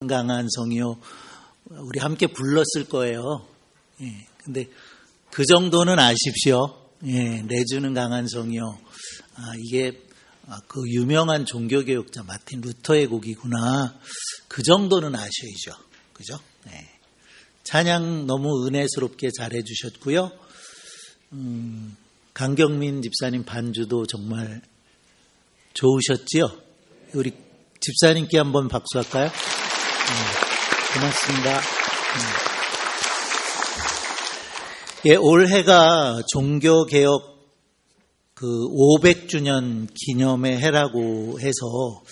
강한 성이요. 우리 함께 불렀을 거예요. 근데 그 정도는 아십시오. 내주는 강한 성이요. 이게 그 유명한 종교개혁자 마틴 루터의 곡이구나. 그 정도는 아셔야죠. 그죠? 찬양 너무 은혜스럽게 잘해 주셨고요. 강경민 집사님 반주도 정말 좋으셨지요? 우리 집사님께 한번 박수할까요? 고맙습니다. 올해가 종교개혁 500주년 기념의 해라고 해서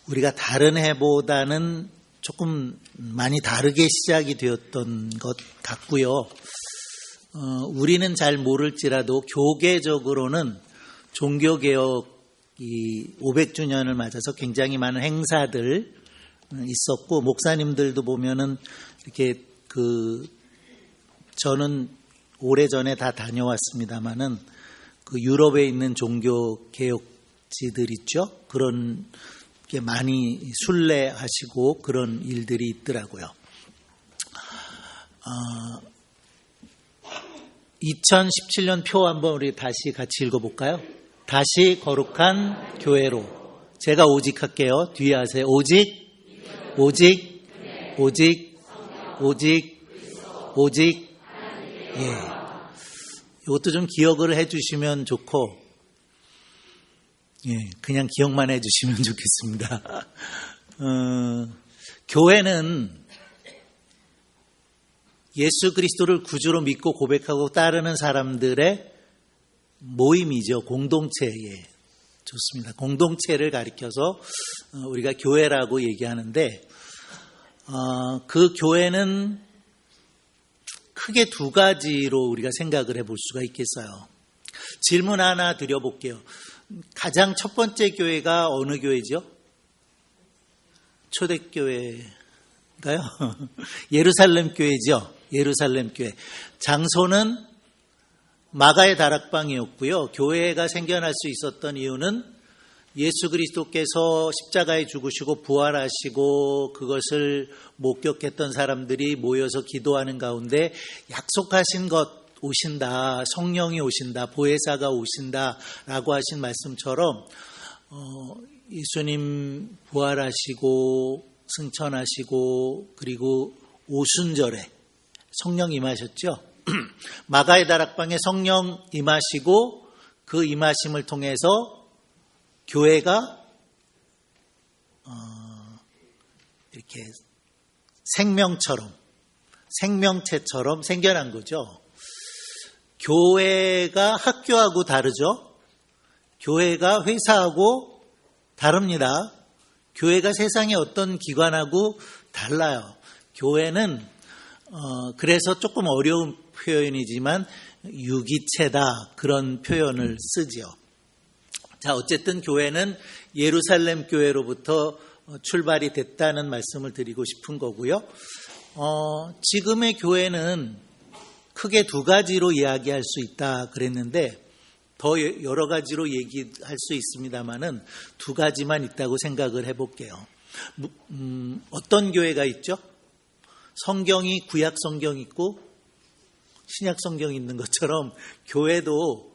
우리가 다른 해보다는 조금 많이 다르게 시작이 되었던 것 같고요. 우리는 잘 모를지라도 교계적으로는 종교개혁 이 500주년을 맞아서 굉장히 많은 행사들 있었고, 목사님들도 보면은 이렇게 저는 오래전에 다 다녀왔습니다만은 유럽에 있는 종교 개혁지들 있죠. 그런 게 많이 순례하시고 그런 일들이 있더라고요. 2017년 표 한번 우리 다시 같이 읽어볼까요? 다시 거룩한 교회로. 제가 오직 할게요. 뒤에 하세요. 오직. 이것도 좀 기억을 해주시면 좋고, 그냥 기억만 해주시면 좋겠습니다. 교회는 예수 그리스도를 구주로 믿고 고백하고 따르는 사람들의 모임이죠. 공동체. 좋습니다. 공동체를 가리켜서 우리가 교회라고 얘기하는데, 그 교회는 크게 두 가지로 우리가 생각을 해볼 수가 있겠어요. 질문 하나 드려볼게요. 가장 첫 번째 교회가 어느 교회죠? 초대교회인가요? 예루살렘 교회죠. 예루살렘 교회. 장소는 마가의 다락방이었고요. 교회가 생겨날 수 있었던 이유는 예수 그리스도께서 십자가에 죽으시고 부활하시고 그것을 목격했던 사람들이 모여서 기도하는 가운데 약속하신 것 오신다, 성령이 오신다, 보혜사가 오신다라고 하신 말씀처럼 예수님 부활하시고 승천하시고 그리고 오순절에 성령 임하셨죠. 마가의 다락방에 성령 임하시고 그 임하심을 통해서 교회가 이렇게 생명체처럼 생겨난 거죠. 교회가 학교하고 다르죠. 교회가 회사하고 다릅니다. 교회가 세상의 어떤 기관하고 달라요. 교회는 그래서 조금 어려운 표현이지만 유기체다, 그런 표현을 쓰죠. 자, 어쨌든 교회는 예루살렘 교회로부터 출발이 됐다는 말씀을 드리고 싶은 거고요. 지금의 교회는 크게 두 가지로 이야기할 수 있다 그랬는데 더 여러 가지로 얘기할 수 있습니다만은 두 가지만 있다고 생각을 해볼게요. 어떤 교회가 있죠? 성경이 구약 성경 있고 신약 성경이 있는 것처럼 교회도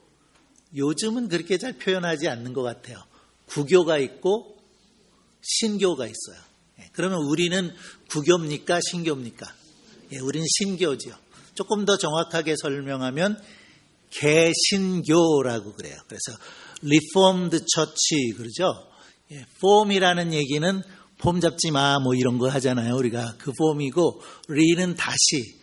요즘은 그렇게 잘 표현하지 않는 것 같아요. 구교가 있고 신교가 있어요. 그러면 우리는 구교입니까? 신교입니까? 우리는 신교지요. 조금 더 정확하게 설명하면 개신교라고 그래요. 그래서 Reformed Church 그러죠. 폼이라는 얘기는 폼 잡지 마 뭐 이런 거 하잖아요. 우리가 그 폼이고, 리는 다시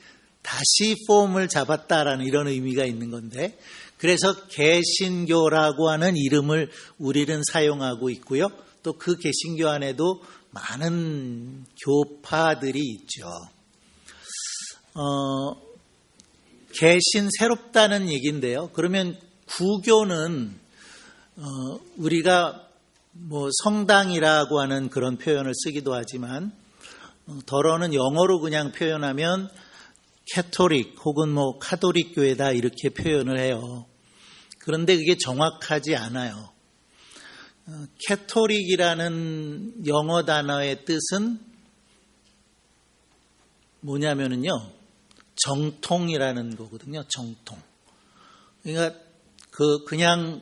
폼을 잡았다라는 이런 의미가 있는 건데, 그래서 개신교라고 하는 이름을 우리는 사용하고 있고요. 또 그 개신교 안에도 많은 교파들이 있죠. 개신 새롭다는 얘기인데요. 그러면 구교는 우리가 뭐 성당이라고 하는 그런 표현을 쓰기도 하지만 더러는 영어로 그냥 표현하면 캐토릭 혹은 뭐 카톨릭 교회다 이렇게 표현을 해요. 그런데 그게 정확하지 않아요. 캐톨릭이라는 영어 단어의 뜻은 뭐냐면은요, 정통이라는 거거든요. 정통. 그러니까 그냥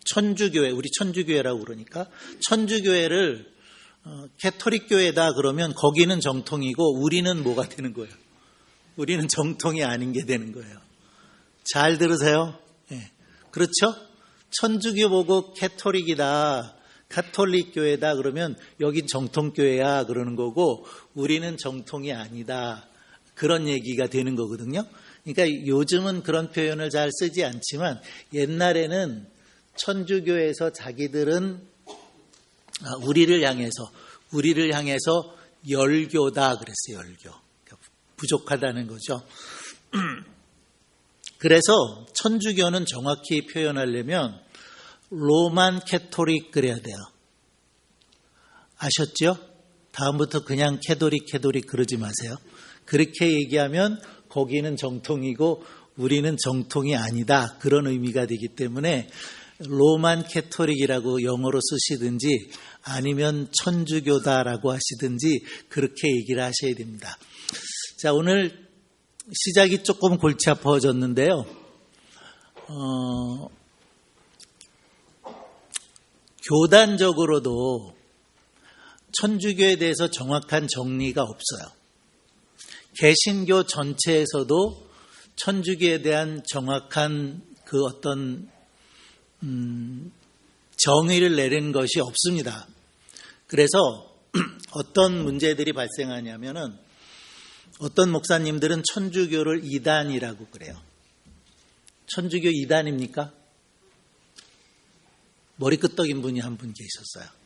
천주교회, 우리 천주교회라고 그러니까 천주교회를 캐토릭 교회다 그러면 거기는 정통이고 우리는 뭐가 되는 거예요? 우리는 정통이 아닌 게 되는 거예요. 잘 들으세요. 예. 그렇죠? 천주교 보고 캐토릭이다, 카톨릭 교회다 그러면 여긴 정통교회야 그러는 거고 우리는 정통이 아니다. 그런 얘기가 되는 거거든요. 그러니까 요즘은 그런 표현을 잘 쓰지 않지만 옛날에는 천주교에서 자기들은 우리를 향해서 열교다 그랬어요. 열교. 그러니까 부족하다는 거죠. 그래서 천주교는 정확히 표현하려면 로만 캐토릭 그래야 돼요. 아셨죠? 다음부터 그냥 캐도릭 그러지 마세요. 그렇게 얘기하면 거기는 정통이고 우리는 정통이 아니다. 그런 의미가 되기 때문에 로만 캐토릭이라고 영어로 쓰시든지 아니면 천주교다라고 하시든지 그렇게 얘기를 하셔야 됩니다. 자, 오늘 시작이 조금 골치 아파졌는데요. 교단적으로도 천주교에 대해서 정확한 정리가 없어요. 개신교 전체에서도 천주교에 대한 정확한 그 어떤 정의를 내리는 것이 없습니다. 그래서 어떤 문제들이 발생하냐면은 어떤 목사님들은 천주교를 이단이라고 그래요. 천주교 이단입니까? 머리 끄떡인 분이 한 분 계셨어요.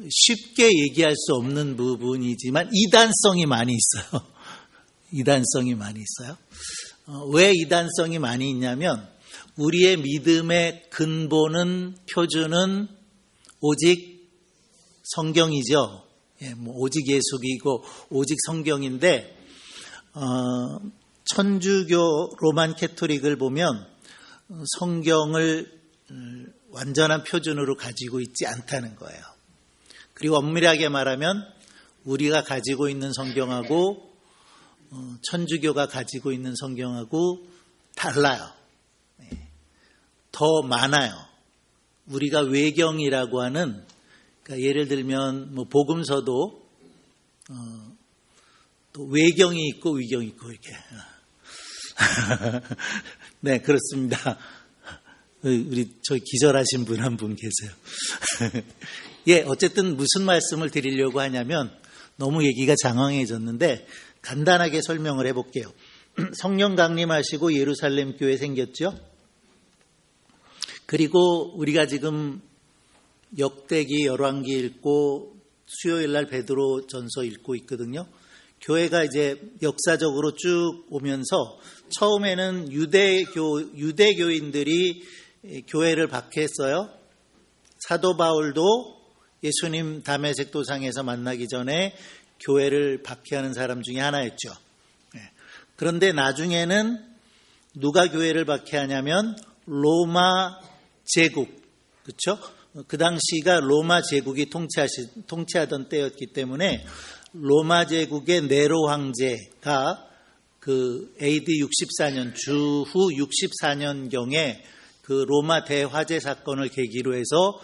쉽게 얘기할 수 없는 부분이지만 이단성이 많이 있어요. 이단성이 많이 있어요. 왜 이단성이 많이 있냐면 우리의 믿음의 근본은 표준은 오직 성경이죠. 오직 예수이고 오직 성경인데 천주교 로만 캐토릭을 보면 성경을 완전한 표준으로 가지고 있지 않다는 거예요. 그리고 엄밀하게 말하면 우리가 가지고 있는 성경하고 천주교가 가지고 있는 성경하고 달라요. 더 많아요. 우리가 외경이라고 하는, 그러니까 예를 들면 뭐 복음서도 또 외경이 있고 위경이 있고 이렇게. 네, 그렇습니다. 우리 저 기절하신 분 한 분 계세요. 예, 어쨌든 무슨 말씀을 드리려고 하냐면 너무 얘기가 장황해졌는데 간단하게 설명을 해볼게요. 성령 강림하시고 예루살렘 교회 생겼죠. 그리고 우리가 지금 역대기 열왕기 읽고 수요일 날 베드로 전서 읽고 있거든요. 교회가 이제 역사적으로 쭉 오면서 처음에는 유대교인들이 교회를 박해했어요. 사도 바울도 예수님 다메섹 도상에서 만나기 전에 교회를 박해하는 사람 중에 하나였죠. 그런데 나중에는 누가 교회를 박해하냐면 로마 제국, 그렇죠? 그 당시가 로마 제국이 통치하던 때였기 때문에 로마 제국의 네로 황제가 그 AD 64년 주후 64년경에 그 로마 대화재 사건을 계기로 해서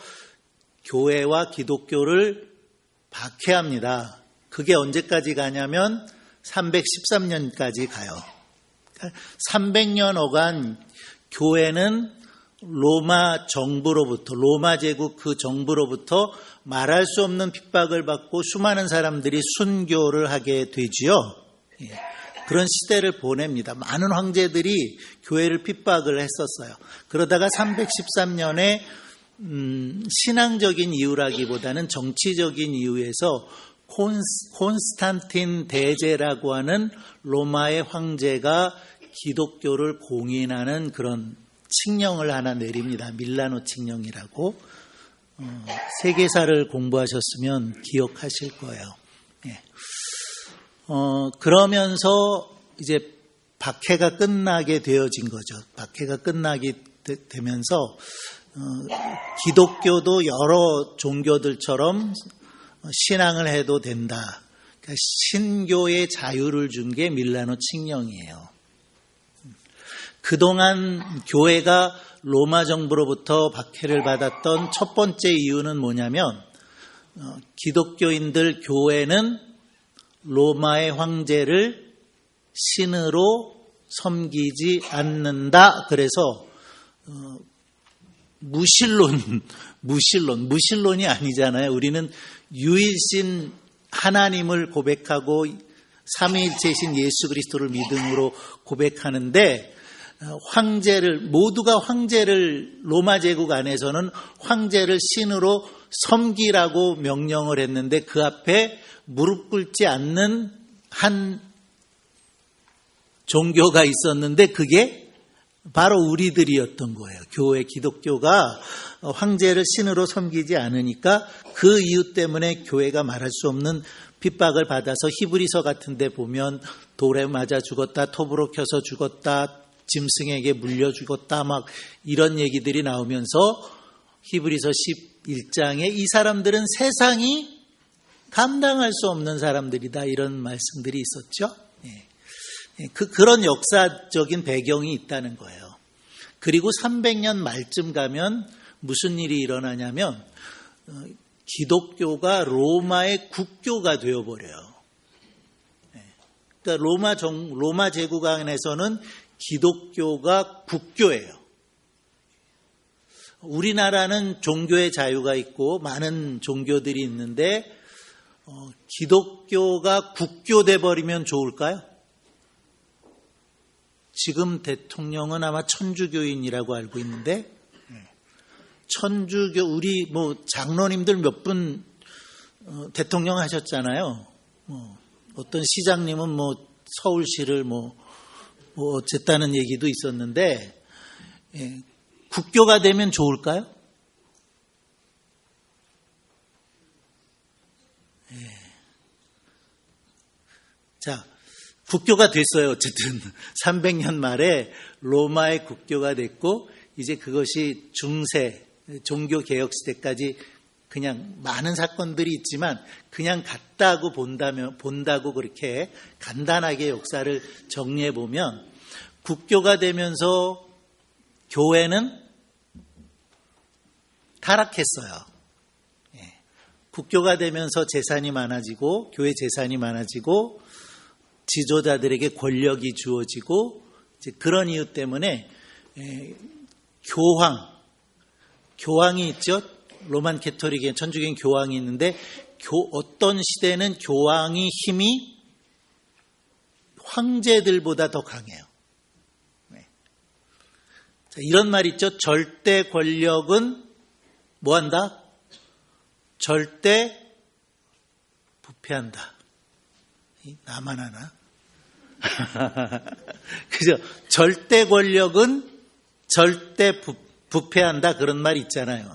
교회와 기독교를 박해합니다. 그게 언제까지 가냐면 313년까지 가요. 300년어간 교회는 로마 정부로부터, 로마 제국 그 정부로부터 말할 수 없는 핍박을 받고 수많은 사람들이 순교를 하게 되지요. 그런 시대를 보냅니다. 많은 황제들이 교회를 핍박을 했었어요. 그러다가 313년에 신앙적인 이유라기보다는 정치적인 이유에서 콘스탄틴 대제라고 하는 로마의 황제가 기독교를 공인하는 그런 칙령을 하나 내립니다. 밀라노 칙령이라고. 세계사를 공부하셨으면 기억하실 거예요. 예. 그러면서 이제 박해가 끝나게 되어진 거죠. 박해가 끝나게 되면서 기독교도 여러 종교들처럼 신앙을 해도 된다. 그러니까 신교의 자유를 준 게 밀라노 칙령이에요. 그동안 교회가 로마 정부로부터 박해를 받았던 첫 번째 이유는 뭐냐면 기독교인들 교회는 로마의 황제를 신으로 섬기지 않는다. 그래서 무신론이 아니잖아요. 우리는 유일신 하나님을 고백하고 삼위일체이신 예수 그리스도를 믿음으로 고백하는데 모두가 황제를 로마 제국 안에서는 황제를 신으로 섬기라고 명령을 했는데 그 앞에 무릎 꿇지 않는 한 종교가 있었는데 그게 바로 우리들이었던 거예요. 교회 기독교가 황제를 신으로 섬기지 않으니까 그 이유 때문에 교회가 말할 수 없는 핍박을 받아서 히브리서 같은 데 보면 돌에 맞아 죽었다, 톱으로 켜서 죽었다, 짐승에게 물려 죽었다 막 이런 얘기들이 나오면서 히브리서 11장에 이 사람들은 세상이 감당할 수 없는 사람들이다 이런 말씀들이 있었죠. 그런 역사적인 배경이 있다는 거예요. 그리고 300년 말쯤 가면 무슨 일이 일어나냐면 기독교가 로마의 국교가 되어버려요. 그러니까 로마 제국 안에서는 기독교가 국교예요. 우리나라는 종교의 자유가 있고 많은 종교들이 있는데 기독교가 국교돼 버리면 좋을까요? 지금 대통령은 아마 천주교인이라고 알고 있는데 천주교 우리 장로님들 몇 분 대통령 하셨잖아요. 어떤 시장님은 서울시를 어쨌다는 얘기도 있었는데 국교가 되면 좋을까요? 자, 국교가 됐어요. 어쨌든 300년 말에 로마의 국교가 됐고 이제 그것이 중세 종교 개혁 시대까지 그냥 많은 사건들이 있지만 그냥 같다고 본다고 그렇게 간단하게 역사를 정리해 보면 국교가 되면서 교회는 타락했어요. 국교가 되면서 재산이 많아지고 교회 재산이 많아지고 지도자들에게 권력이 주어지고 이제 그런 이유 때문에 교황이 있죠. 로만 캐토릭의 천주교인 교황이 있는데 어떤 시대는 교황이 힘이 황제들보다 더 강해요. 자, 이런 말 있죠. 절대 권력은 뭐한다? 절대 부패한다. 나만 하나? 그죠? 절대 권력은 절대 부패한다 그런 말 있잖아요.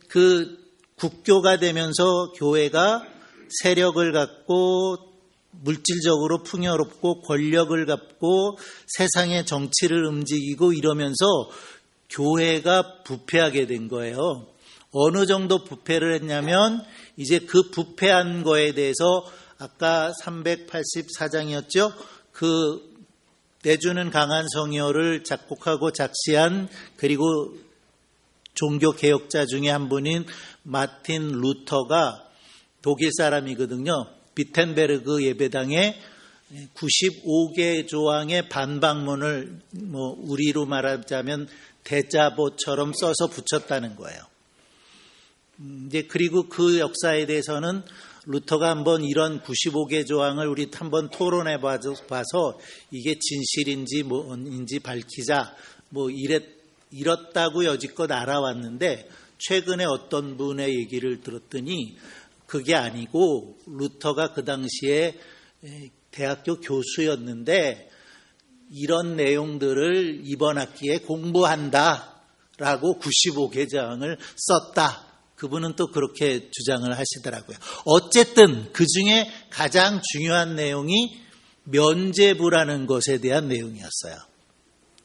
그 국교가 되면서 교회가 세력을 갖고 물질적으로 풍요롭고 권력을 갖고 세상의 정치를 움직이고 이러면서 교회가 부패하게 된 거예요. 어느 정도 부패를 했냐면 이제 그 부패한 거에 대해서 아까 384장이었죠. 그 내주는 강한 성요를 작곡하고 작시한 그리고 종교 개혁자 중에 한 분인 마틴 루터가 독일 사람이거든요. 비텐베르그 예배당에 95개 조항의 반박문을 우리로 말하자면 대자보처럼 써서 붙였다는 거예요. 이제 그리고 그 역사에 대해서는 루터가 한번 이런 95개 조항을 우리 한번 토론해 봐서 이게 진실인지 뭔지 밝히자 이렇다고 여지껏 알아왔는데 최근에 어떤 분의 얘기를 들었더니 그게 아니고 루터가 그 당시에 대학교 교수였는데 이런 내용들을 이번 학기에 공부한다라고 95개 조항을 썼다. 그분은 또 그렇게 주장을 하시더라고요. 어쨌든 그중에 가장 중요한 내용이 면죄부라는 것에 대한 내용이었어요.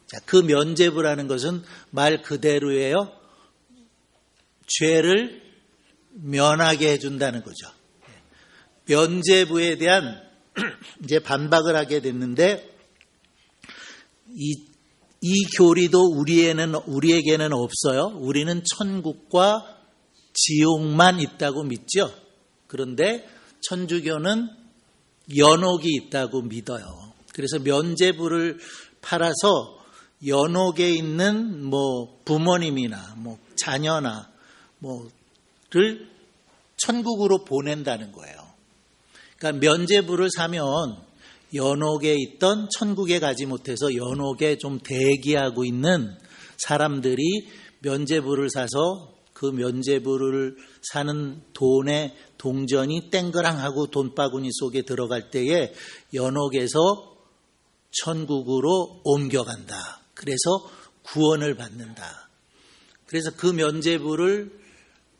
자, 그 면죄부라는 것은 말 그대로예요. 죄를 면하게 해준다는 거죠. 면죄부에 대한 이제 반박을 하게 됐는데 이 교리도 우리에게는 없어요. 우리는 천국과 지옥만 있다고 믿죠. 그런데 천주교는 연옥이 있다고 믿어요. 그래서 면죄부를 팔아서 연옥에 있는 부모님이나 자녀나 를 천국으로 보낸다는 거예요. 그러니까 면죄부를 사면 연옥에 있던 천국에 가지 못해서 연옥에 좀 대기하고 있는 사람들이 면죄부를 사서 그 면죄부를 사는 돈의 동전이 땡그랑하고 돈바구니 속에 들어갈 때에 연옥에서 천국으로 옮겨간다. 그래서 구원을 받는다. 그래서 그 면죄부를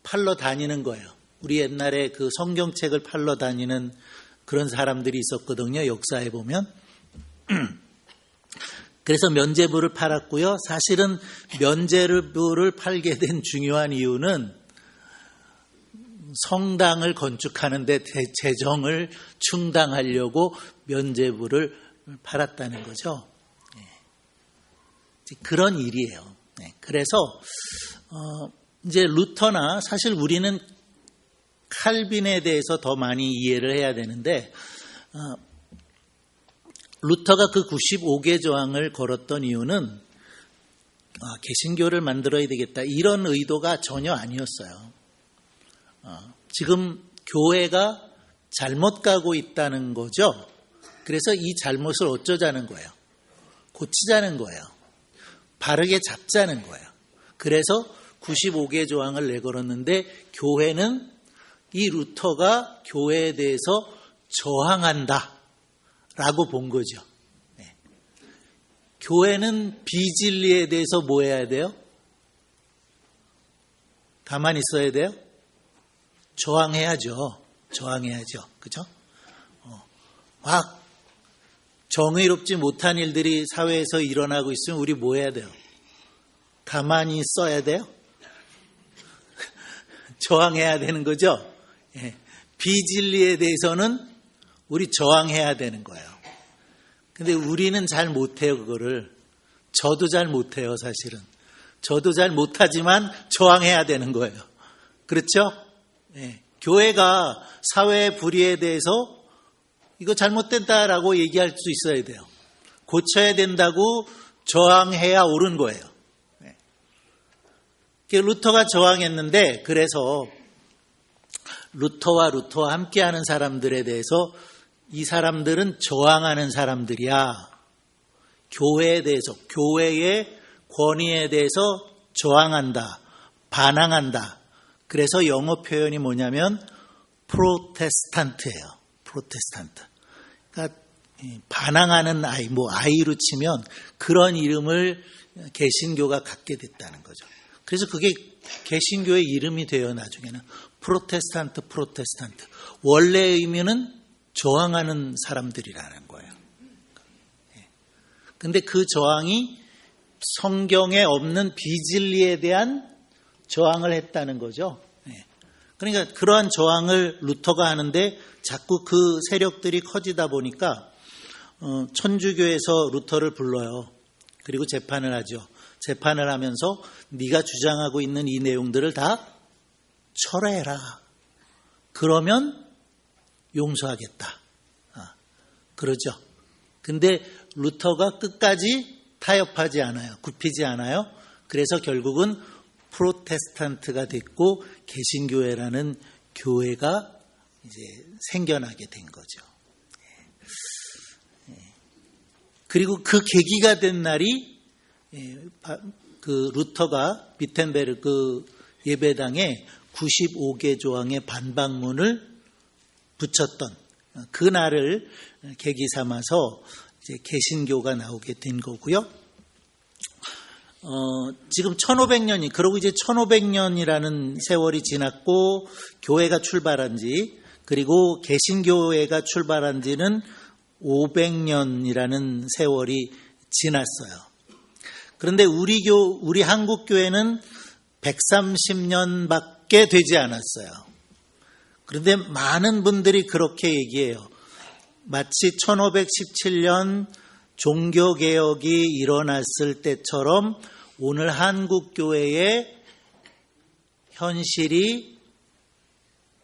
팔러 다니는 거예요. 우리 옛날에 그 성경책을 팔러 다니는 그런 사람들이 있었거든요. 역사에 보면. 그래서 면죄부를 팔았고요. 사실은 면죄부를 팔게 된 중요한 이유는 성당을 건축하는데 재정을 충당하려고 면죄부를 팔았다는 거죠. 그런 일이에요. 그래서 이제 루터나 사실 우리는 칼빈에 대해서 더 많이 이해를 해야 되는데 루터가 그 95개 조항을 걸었던 이유는 개신교를 만들어야 되겠다 이런 의도가 전혀 아니었어요. 지금 교회가 잘못 가고 있다는 거죠. 그래서 이 잘못을 어쩌자는 거예요. 고치자는 거예요. 바르게 잡자는 거예요. 그래서 95개 조항을 내걸었는데 교회는 이 루터가 교회에 대해서 저항한다 라고 본 거죠. 교회는 비진리에 대해서 뭐 해야 돼요? 가만히 있어야 돼요? 저항해야죠. 저항해야죠. 그죠? 막 정의롭지 못한 일들이 사회에서 일어나고 있으면 우리 뭐 해야 돼요? 가만히 있어야 돼요? 저항해야 되는 거죠? 비진리에 대해서는 우리 저항해야 되는 거예요. 근데 우리는 잘 못해요, 그거를. 저도 잘 못해요, 사실은. 저도 잘 못하지만 저항해야 되는 거예요. 그렇죠? 교회가 사회의 불의에 대해서 이거 잘못된다라고 얘기할 수 있어야 돼요. 고쳐야 된다고 저항해야 옳은 거예요. 루터가 저항했는데 그래서 루터와 함께하는 사람들에 대해서 이 사람들은 저항하는 사람들이야. 교회에 대해서, 교회의 권위에 대해서 저항한다. 반항한다. 그래서 영어 표현이 뭐냐면 프로테스탄트예요. 프로테스탄트. 그러니까 반항하는 아이, 아이로 치면 그런 이름을 개신교가 갖게 됐다는 거죠. 그래서 그게 개신교의 이름이 돼요, 나중에는. 프로테스탄트. 원래의 의미는 저항하는 사람들이라는 거예요. 근데 그 저항이 성경에 없는 비진리에 대한 저항을 했다는 거죠. 그러니까 그러한 저항을 루터가 하는데 자꾸 그 세력들이 커지다 보니까 천주교에서 루터를 불러요. 그리고 재판을 하죠. 재판을 하면서 네가 주장하고 있는 이 내용들을 다 철회해라. 그러면 용서하겠다. 그러죠. 근데 루터가 끝까지 타협하지 않아요. 굽히지 않아요. 그래서 결국은 프로테스탄트가 됐고 개신교회라는 교회가 이제 생겨나게 된 거죠. 그리고 그 계기가 된 날이 그 루터가 비텐베르크 예배당에 95개 조항의 반박문을 붙였던 그 날을 계기 삼아서 이제 개신교가 나오게 된 거고요. 지금 1500년이, 그러고 이제 1500년이라는 세월이 지났고, 교회가 출발한 지, 그리고 개신교회가 출발한 지는 500년이라는 세월이 지났어요. 그런데 우리 한국교회는 130년밖에 되지 않았어요. 그런데 많은 분들이 그렇게 얘기해요. 마치 1517년 종교개혁이 일어났을 때처럼 오늘 한국교회의 현실이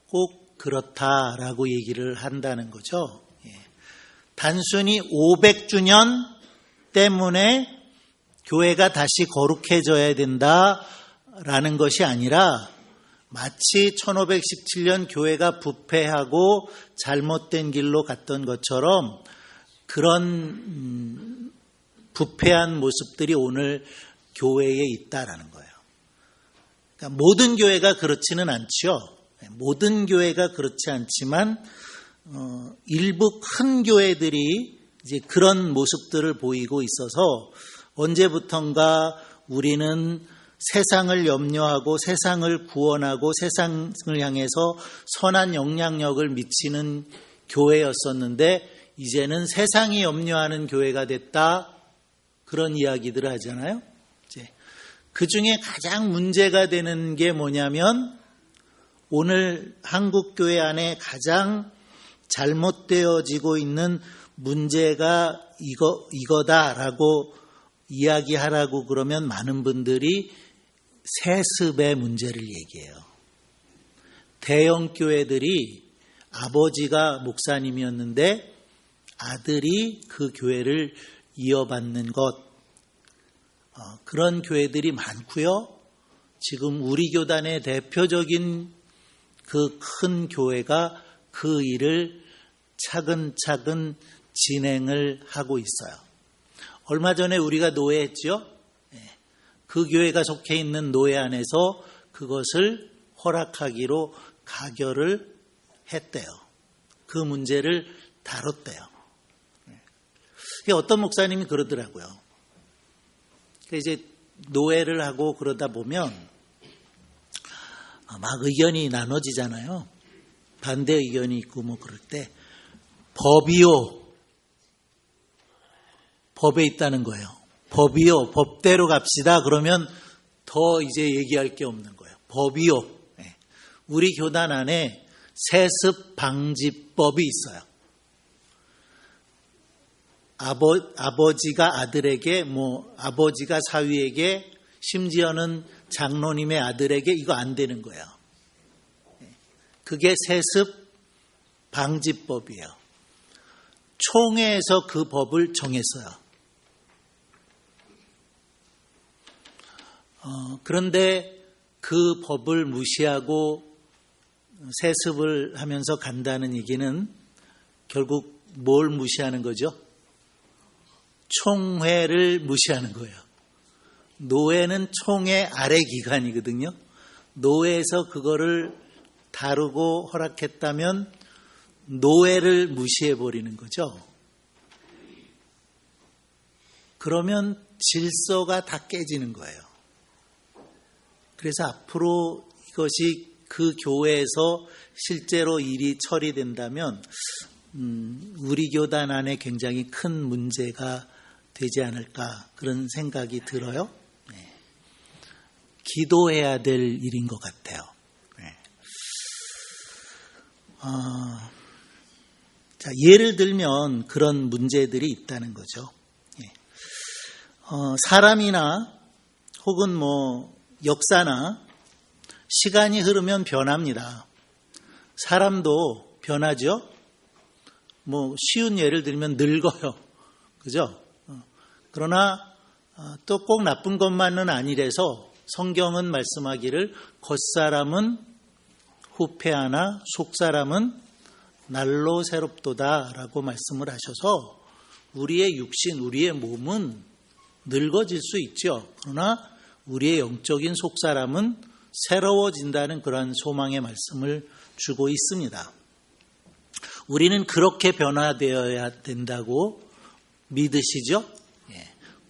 꼭 그렇다라고 얘기를 한다는 거죠. 단순히 500주년 때문에 교회가 다시 거룩해져야 된다라는 것이 아니라 마치 1517년 교회가 부패하고 잘못된 길로 갔던 것처럼 그런 부패한 모습들이 오늘 교회에 있다라는 거예요. 그러니까 모든 교회가 그렇지는 않죠. 모든 교회가 그렇지 않지만 일부 큰 교회들이 이제 그런 모습들을 보이고 있어서 언제부턴가 우리는 세상을 염려하고 세상을 구원하고 세상을 향해서 선한 영향력을 미치는 교회였었는데 이제는 세상이 염려하는 교회가 됐다. 그런 이야기들을 하잖아요. 그 중에 가장 문제가 되는 게 뭐냐면 오늘 한국교회 안에 가장 잘못되어지고 있는 문제가 이거다라고 이야기하라고 그러면 많은 분들이 세습의 문제를 얘기해요. 대형 교회들이 아버지가 목사님이었는데 아들이 그 교회를 이어받는 것, 그런 교회들이 많고요. 지금 우리 교단의 대표적인 그 큰 교회가 그 일을 차근차근 진행을 하고 있어요. 얼마 전에 우리가 노회했죠. 그 교회가 속해 있는 노회 안에서 그것을 허락하기로 가결을 했대요. 그 문제를 다뤘대요. 어떤 목사님이 그러더라고요. 이제 노회를 하고 그러다 보면 막 의견이 나눠지잖아요. 반대 의견이 있고 뭐 그럴 때 법이요. 법에 있다는 거예요. 법이요. 법대로 갑시다. 그러면 더 이제 얘기할 게 없는 거예요. 법이요. 우리 교단 안에 세습 방지법이 있어요. 아버지가 아들에게, 아버지가 사위에게, 심지어는 장로님의 아들에게 이거 안 되는 거예요. 그게 세습 방지법이에요. 총회에서 그 법을 정했어요. 그런데 그 법을 무시하고 세습을 하면서 간다는 얘기는 결국 뭘 무시하는 거죠? 총회를 무시하는 거예요. 노회는 총회 아래 기관이거든요. 노회에서 그거를 다루고 허락했다면 노회를 무시해버리는 거죠. 그러면 질서가 다 깨지는 거예요. 그래서 앞으로 이것이 그 교회에서 실제로 일이 처리된다면 우리 교단 안에 굉장히 큰 문제가 되지 않을까 그런 생각이 들어요. 기도해야 될 일인 것 같아요. 자, 예를 들면 그런 문제들이 있다는 거죠. 사람이나 혹은 역사나 시간이 흐르면 변합니다. 사람도 변하죠. 쉬운 예를 들면 늙어요. 그죠? 그러나 또 꼭 나쁜 것만은 아니라서 성경은 말씀하기를 겉사람은 후패하나 속사람은 날로 새롭도다라고 말씀을 하셔서 우리의 육신, 우리의 몸은 늙어질 수 있죠. 그러나 우리의 영적인 속사람은 새로워진다는 그러한 소망의 말씀을 주고 있습니다. 우리는 그렇게 변화되어야 된다고 믿으시죠?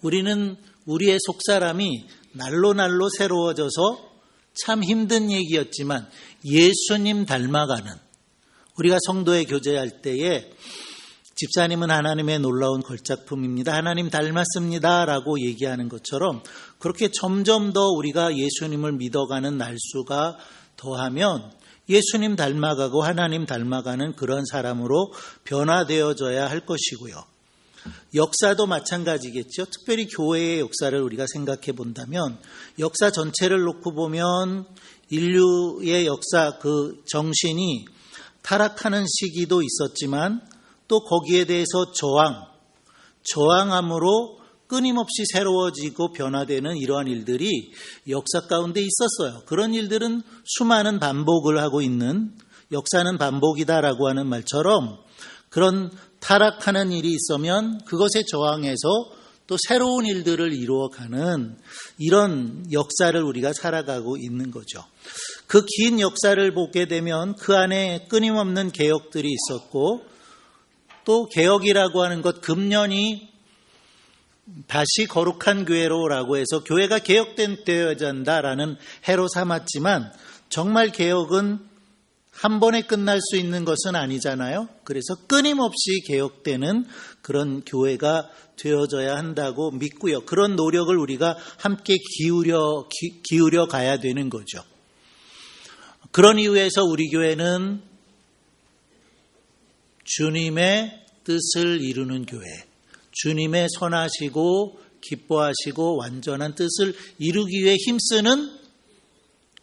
우리는 우리의 속사람이 날로 새로워져서 참 힘든 얘기였지만 예수님 닮아가는, 우리가 성도에 교제할 때에 집사님은 하나님의 놀라운 걸작품입니다. 하나님 닮았습니다. 라고 얘기하는 것처럼 그렇게 점점 더 우리가 예수님을 믿어가는 날수가 더하면 예수님 닮아가고 하나님 닮아가는 그런 사람으로 변화되어져야 할 것이고요. 역사도 마찬가지겠죠. 특별히 교회의 역사를 우리가 생각해 본다면 역사 전체를 놓고 보면 인류의 역사 그 정신이 타락하는 시기도 있었지만 또 거기에 대해서 저항함으로 끊임없이 새로워지고 변화되는 이러한 일들이 역사 가운데 있었어요. 그런 일들은 수많은 반복을 하고 있는, 역사는 반복이다라고 하는 말처럼 그런 타락하는 일이 있으면 그것에 저항해서 또 새로운 일들을 이루어가는 이런 역사를 우리가 살아가고 있는 거죠. 그 긴 역사를 보게 되면 그 안에 끊임없는 개혁들이 있었고 또 개혁이라고 하는 것, 금년이 다시 거룩한 교회로라고 해서 교회가 개혁되어야 한다라는 해로 삼았지만 정말 개혁은 한 번에 끝날 수 있는 것은 아니잖아요. 그래서 끊임없이 개혁되는 그런 교회가 되어져야 한다고 믿고요. 그런 노력을 우리가 함께 기울여 가야 되는 거죠. 그런 이유에서 우리 교회는 주님의 뜻을 이루는 교회, 주님의 선하시고 기뻐하시고 완전한 뜻을 이루기 위해 힘쓰는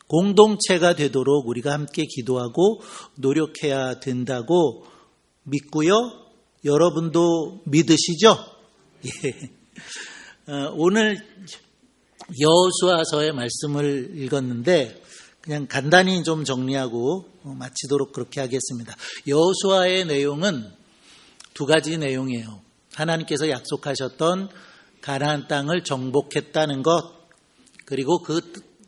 공동체가 되도록 우리가 함께 기도하고 노력해야 된다고 믿고요. 여러분도 믿으시죠? 예. 오늘 여호수아서의 말씀을 읽었는데 그냥 간단히 좀 정리하고 마치도록 그렇게 하겠습니다. 여호수아의 내용은 두 가지 내용이에요. 하나님께서 약속하셨던 가나안 땅을 정복했다는 것, 그리고 그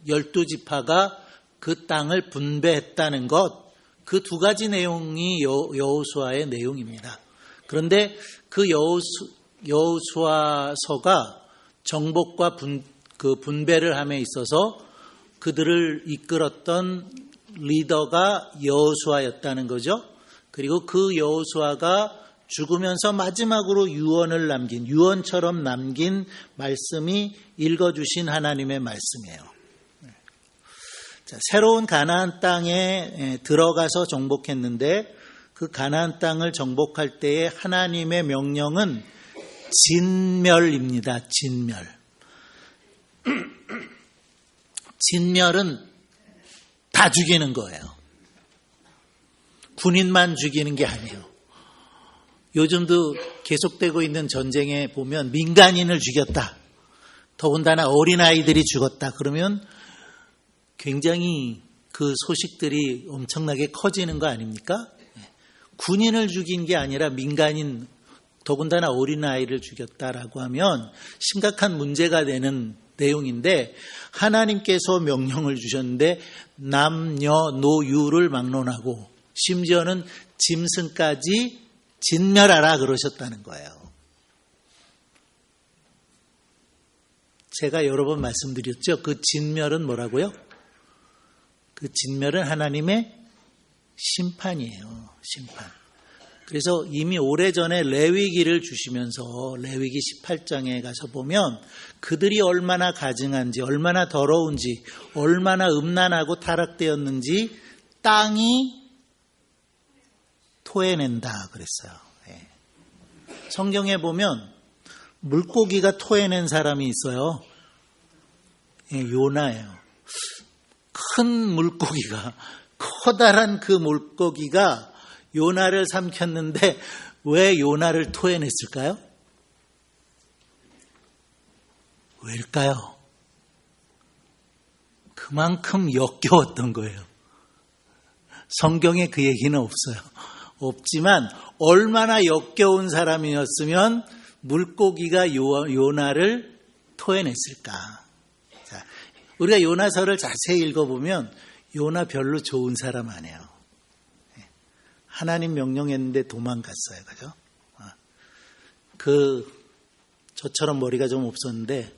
12지파가 그 땅을 분배했다는 것, 그 두 가지 내용이 여호수아의 내용입니다. 그런데 그 여호수아서가 정복과 분배를 함에 있어서 그들을 이끌었던 리더가 여호수아였다는 거죠. 그리고 그 여호수아가 죽으면서 마지막으로 유언처럼 남긴 말씀이 읽어주신 하나님의 말씀이에요. 자, 새로운 가나안 땅에 들어가서 정복했는데 그 가나안 땅을 정복할 때의 하나님의 명령은 진멸입니다. 진멸은 다 죽이는 거예요. 군인만 죽이는 게 아니에요. 요즘도 계속되고 있는 전쟁에 보면 민간인을 죽였다. 더군다나 어린아이들이 죽었다. 그러면 굉장히 그 소식들이 엄청나게 커지는 거 아닙니까? 군인을 죽인 게 아니라 민간인, 더군다나 어린아이를 죽였다라고 하면 심각한 문제가 되는 내용인데 하나님께서 명령을 주셨는데 남녀노유를 막론하고 심지어는 짐승까지 진멸하라 그러셨다는 거예요. 제가 여러 번 말씀드렸죠. 그 진멸은 뭐라고요? 그 진멸은 하나님의 심판이에요. 심판. 그래서 이미 오래전에 레위기를 주시면서 레위기 18장에 가서 보면 그들이 얼마나 가증한지, 얼마나 더러운지, 얼마나 음란하고 타락되었는지 땅이 토해낸다 그랬어요. 네. 성경에 보면 물고기가 토해낸 사람이 있어요. 네, 요나예요. 큰 물고기가, 커다란 그 물고기가 요나를 삼켰는데 왜 요나를 토해냈을까요? 왜일까요? 그만큼 역겨웠던 거예요. 성경에 그 얘기는 없어요. 없지만 얼마나 역겨운 사람이었으면 물고기가 요나를 토해냈을까. 자, 우리가 요나서를 자세히 읽어보면 요나 별로 좋은 사람 아니에요. 하나님 명령했는데 도망갔어요. 그죠? 저처럼 머리가 좀 없었는데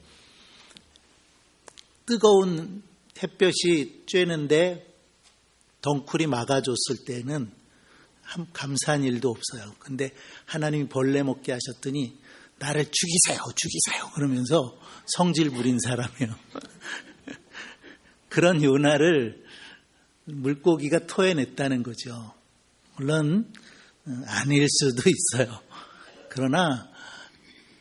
뜨거운 햇볕이 쬐는데 덩쿨이 막아줬을 때는 감사한 일도 없어요. 근데 하나님이 벌레 먹게 하셨더니 나를 죽이세요 그러면서 성질 부린 사람이에요. 그런 요나를 물고기가 토해냈다는 거죠. 물론 아닐 수도 있어요. 그러나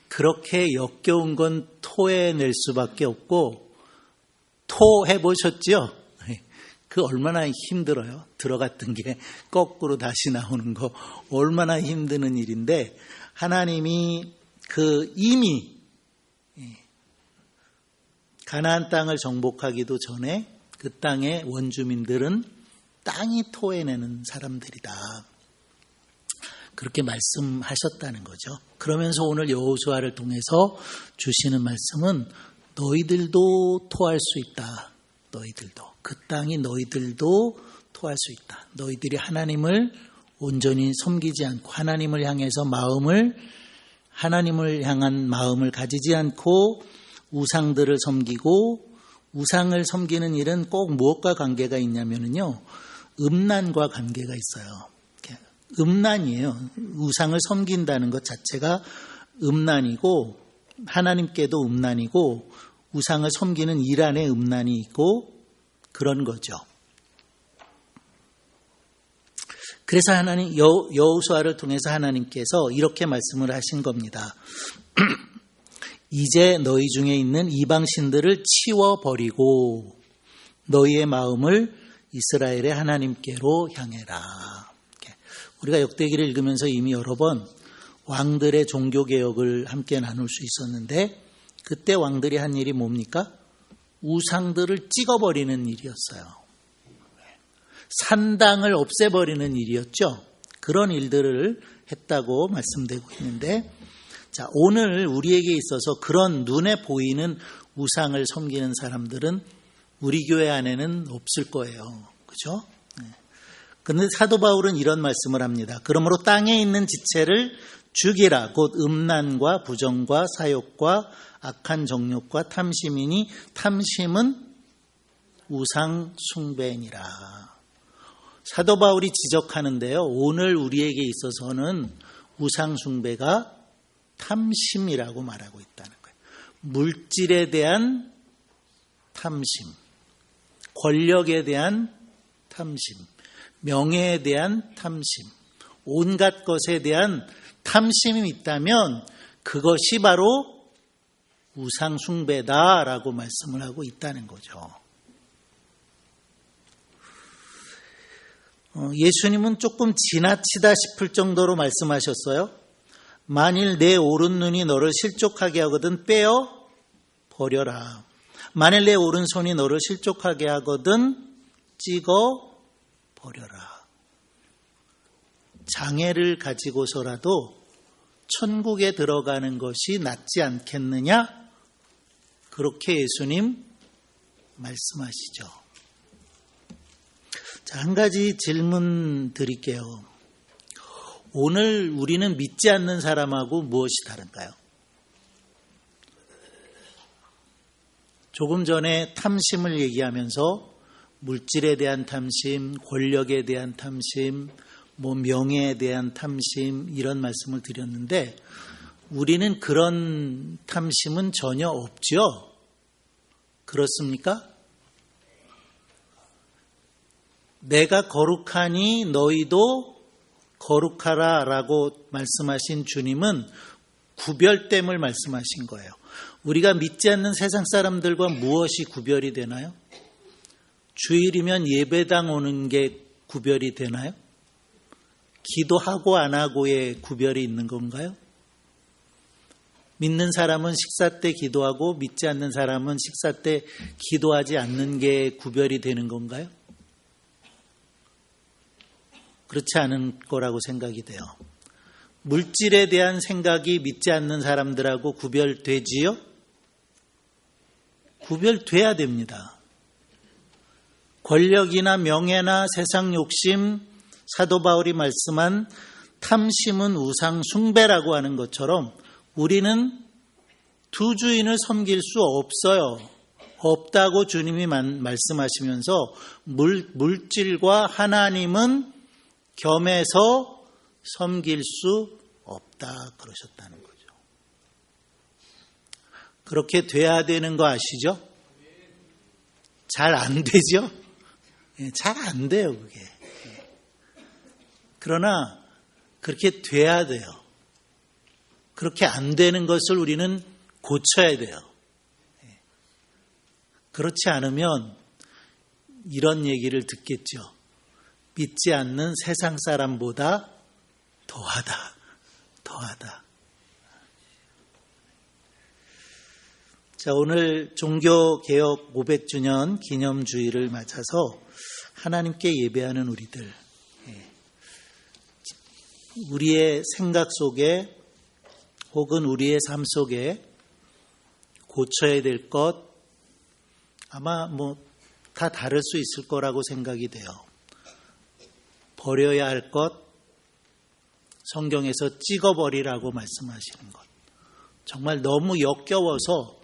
그렇게 역겨운 건 토해낼 수밖에 없고, 토해보셨죠? 그 얼마나 힘들어요. 들어갔던 게 거꾸로 다시 나오는 거 얼마나 힘드는 일인데, 하나님이 이미 가나안 땅을 정복하기도 전에 그 땅의 원주민들은 땅이 토해내는 사람들이다, 그렇게 말씀하셨다는 거죠. 그러면서 오늘 여호수아를 통해서 주시는 말씀은 너희들도 토할 수 있다. 너희들도. 그 땅이 너희들도 토할 수 있다. 너희들이 하나님을 온전히 섬기지 않고 하나님을 향한 마음을 가지지 않고 우상들을 섬기고, 우상을 섬기는 일은 꼭 무엇과 관계가 있냐면요, 음란과 관계가 있어요. 음란이에요. 우상을 섬긴다는 것 자체가 음란이고, 하나님께도 음란이고, 우상을 섬기는 일 안에 음란이 있고, 그런 거죠. 그래서 여호수아를 통해서 하나님께서 이렇게 말씀을 하신 겁니다. 이제 너희 중에 있는 이방신들을 치워버리고 너희의 마음을 이스라엘의 하나님께로 향해라. 우리가 역대기를 읽으면서 이미 여러 번 왕들의 종교개혁을 함께 나눌 수 있었는데, 그때 왕들이 한 일이 뭡니까? 우상들을 찍어버리는 일이었어요. 산당을 없애버리는 일이었죠. 그런 일들을 했다고 말씀되고 있는데, 자, 오늘 우리에게 있어서 그런 눈에 보이는 우상을 섬기는 사람들은 우리 교회 안에는 없을 거예요. 그죠? 그런데 사도 바울은 이런 말씀을 합니다. 그러므로 땅에 있는 지체를 죽이라. 곧 음란과 부정과 사욕과 악한 정욕과 탐심이니 탐심은 우상 숭배니라. 사도 바울이 지적하는데요, 오늘 우리에게 있어서는 우상 숭배가 탐심이라고 말하고 있다는 거예요. 물질에 대한 탐심, 권력에 대한 탐심, 명예에 대한 탐심, 온갖 것에 대한 탐심이 있다면 그것이 바로 우상 숭배다라고 말씀을 하고 있다는 거죠. 예수님은 조금 지나치다 싶을 정도로 말씀하셨어요. 만일 내 오른눈이 너를 실족하게 하거든 빼어 버려라. 만일 내 오른손이 너를 실족하게 하거든 찍어 버려라. 장애를 가지고서라도 천국에 들어가는 것이 낫지 않겠느냐? 그렇게 예수님 말씀하시죠. 자, 한 가지 질문 드릴게요. 오늘 우리는 믿지 않는 사람하고 무엇이 다른가요? 조금 전에 탐심을 얘기하면서 물질에 대한 탐심, 권력에 대한 탐심, 명예에 대한 탐심, 이런 말씀을 드렸는데, 우리는 그런 탐심은 전혀 없죠? 그렇습니까? 내가 거룩하니 너희도 거룩하라 라고 말씀하신 주님은 구별됨을 말씀하신 거예요. 우리가 믿지 않는 세상 사람들과 무엇이 구별이 되나요? 주일이면 예배당 오는 게 구별이 되나요? 기도하고 안 하고의 구별이 있는 건가요? 믿는 사람은 식사 때 기도하고 믿지 않는 사람은 식사 때 기도하지 않는 게 구별이 되는 건가요? 그렇지 않은 거라고 생각이 돼요. 물질에 대한 생각이 믿지 않는 사람들하고 구별되지요? 구별돼야 됩니다. 권력이나 명예나 세상 욕심, 사도 바울이 말씀한 탐심은 우상 숭배라고 하는 것처럼 우리는 두 주인을 섬길 수 없어요. 없다고 주님이 말씀하시면서 물질과 하나님은 겸해서 섬길 수 없다 그러셨다는 거죠. 그렇게 돼야 되는 거 아시죠? 잘 안 되죠? 잘 안 돼요, 그게. 그러나 그렇게 돼야 돼요. 그렇게 안 되는 것을 우리는 고쳐야 돼요. 그렇지 않으면 이런 얘기를 듣겠죠. 믿지 않는 세상 사람보다 더하다. 자, 오늘 종교개혁 500주년 기념주일을 맞아서 하나님께 예배하는 우리들, 우리의 생각 속에 혹은 우리의 삶 속에 고쳐야 될 것 아마 다 다를 수 있을 거라고 생각이 돼요. 버려야 할 것, 성경에서 찍어버리라고 말씀하시는 것, 정말 너무 역겨워서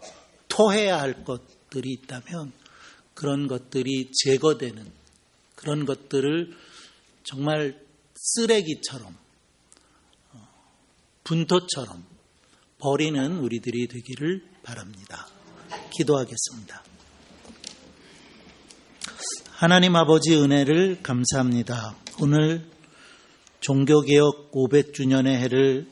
토해야 할 것들이 있다면 그런 것들이 제거되는, 그런 것들을 정말 쓰레기처럼, 분토처럼 버리는 우리들이 되기를 바랍니다. 기도하겠습니다. 하나님 아버지 은혜를 감사합니다. 오늘 종교개혁 500주년의 해를